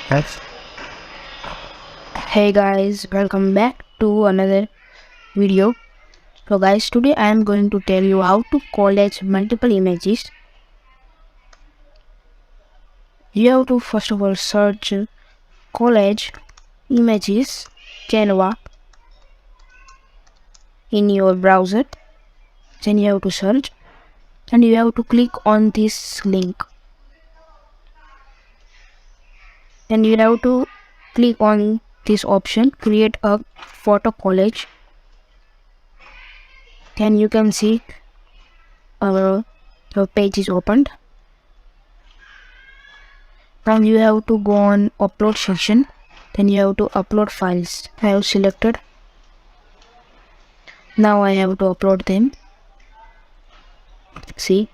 That's Hey guys, welcome back to another video. So guys, today I am going to tell you how to collage multiple images. You have to first of all search collage images Canva in your browser. Then you have to search and you have to click on this link. Then you have to click on this option, create a photo collage. Then you can see your page is opened. Now you have to go on upload section. Then you have to upload files. I have selected. Now I have to upload them. See,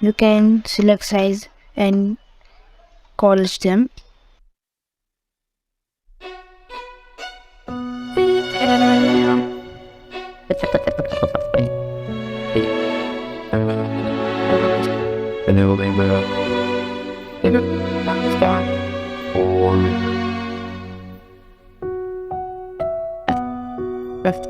you can select size and collage them. enabling the left.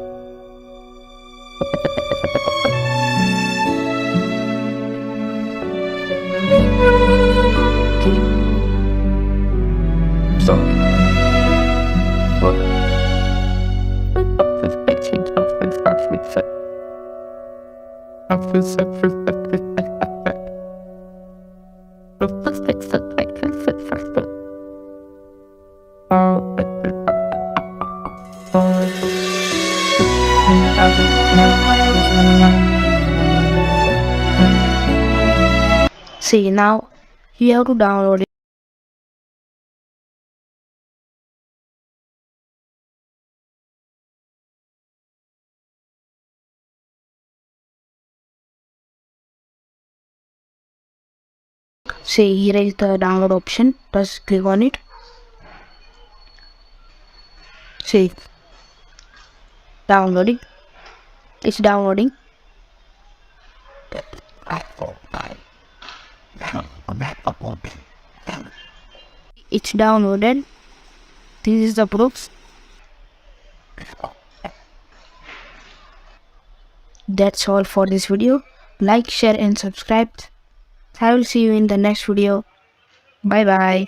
So, See, now you have to download it. See, here is the download option. Just click on it. See, downloading. It's downloading. It's downloaded. This is the proof. That's all for this video. Like, share and subscribe. I will see you in the next video. Bye bye.